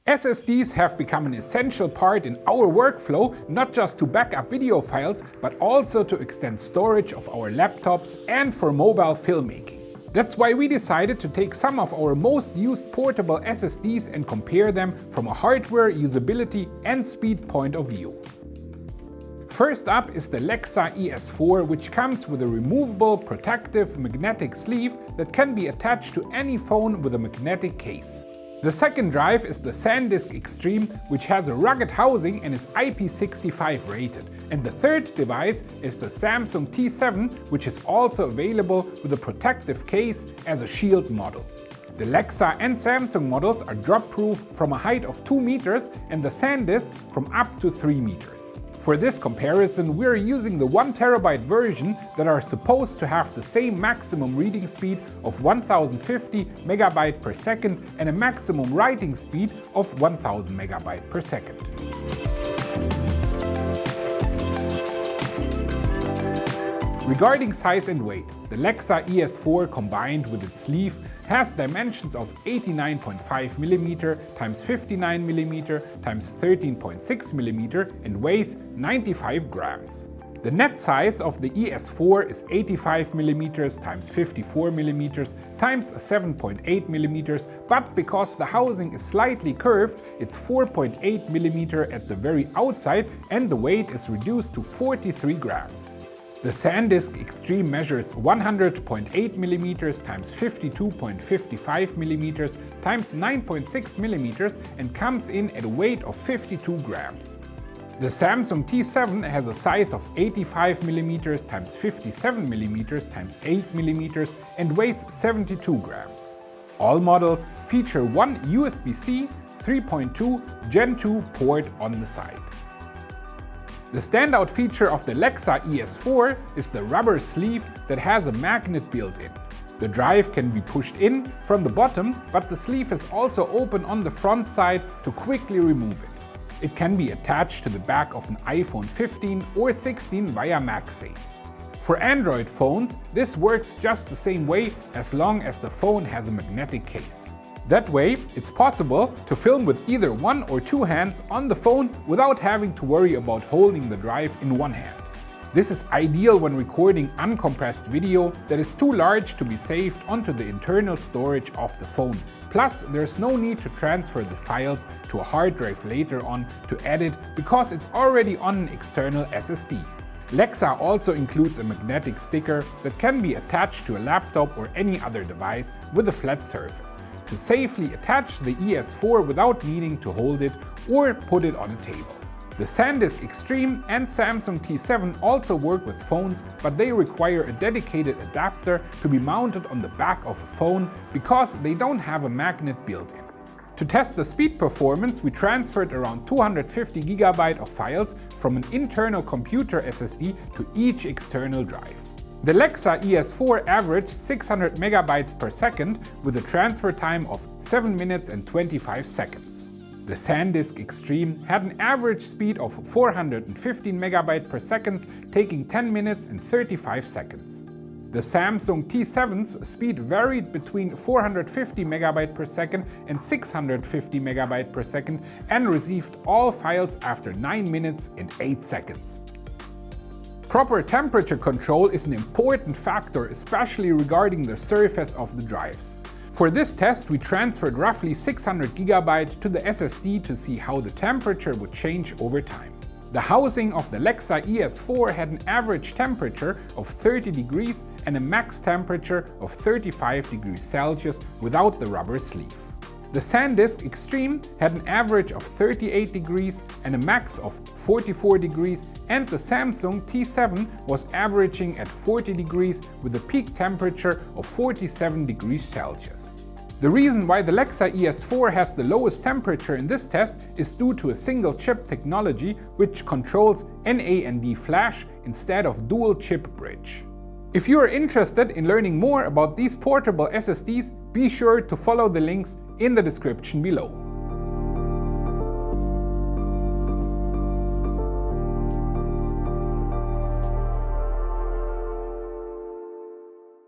SSDs have become an essential part in our workflow, not just to back up video files, but also to extend storage of our laptops and for mobile filmmaking. That's why we decided to take some of our most used portable SSDs and compare them from a hardware, usability and speed point of view. First up is the Lexar ES4, which comes with a removable, protective magnetic sleeve that can be attached to any phone with a magnetic case. The second drive is the SanDisk Extreme, which has a rugged housing and is IP65 rated. And the third device is the Samsung T7, which is also available with a protective case as a shield model. The Lexar and Samsung models are drop-proof from a height of 2 meters and the SanDisk from up to 3 meters. For this comparison, we are using the 1TB version that are supposed to have the same maximum reading speed of 1050 MB per second and a maximum writing speed of 1000 MB per second. Regarding size and weight, the Lexar ES4 combined with its sleeve has dimensions of 89.5 mm x 59 mm x 13.6 mm and weighs 95 grams. The net size of the ES4 is 85 mm x 54 mm x 7.8 mm, but because the housing is slightly curved, it's 4.8 mm at the very outside and the weight is reduced to 43 grams. The SanDisk Extreme measures 100.8 mm x 52.55 mm x 9.6 mm and comes in at a weight of 52 grams. The Samsung T7 has a size of 85 mm x 57 mm x 8 mm and weighs 72 grams. All models feature one USB-C 3.2 Gen 2 port on the side. The standout feature of the Lexar ES4 is the rubber sleeve that has a magnet built in. The drive can be pushed in from the bottom, but the sleeve is also open on the front side to quickly remove it. It can be attached to the back of an iPhone 15 or 16 via MagSafe. For Android phones, this works just the same way as long as the phone has a magnetic case. That way, it's possible to film with either one or two hands on the phone without having to worry about holding the drive in one hand. This is ideal when recording uncompressed video that is too large to be saved onto the internal storage of the phone. Plus, there's no need to transfer the files to a hard drive later on to edit because it's already on an external SSD. Lexar also includes a magnetic sticker that can be attached to a laptop or any other device with a flat surface to safely attach the ES4 without needing to hold it or put it on a table. The SanDisk Extreme and Samsung T7 also work with phones, but they require a dedicated adapter to be mounted on the back of a phone because they don't have a magnet built in. To test the speed performance, we transferred around 250 GB of files from an internal computer SSD to each external drive. The Lexar ES4 averaged 600 MB per second with a transfer time of 7 minutes and 25 seconds. The SanDisk Extreme had an average speed of 415 MB per second, taking 10 minutes and 35 seconds. The Samsung T7's speed varied between 450 MB per second and 650 MB per second and received all files after 9 minutes and 8 seconds. Proper temperature control is an important factor, especially regarding the surface of the drives. For this test, we transferred roughly 600 GB to the SSD to see how the temperature would change over time. The housing of the Lexar ES4 had an average temperature of 30 degrees and a max temperature of 35 degrees Celsius without the rubber sleeve. The SanDisk Extreme had an average of 38 degrees and a max of 44 degrees, and the Samsung T7 was averaging at 40 degrees with a peak temperature of 47 degrees Celsius. The reason why the Lexar ES4 has the lowest temperature in this test is due to a single chip technology which controls NAND flash instead of dual chip bridge. If you are interested in learning more about these portable SSDs, be sure to follow the links in the description below.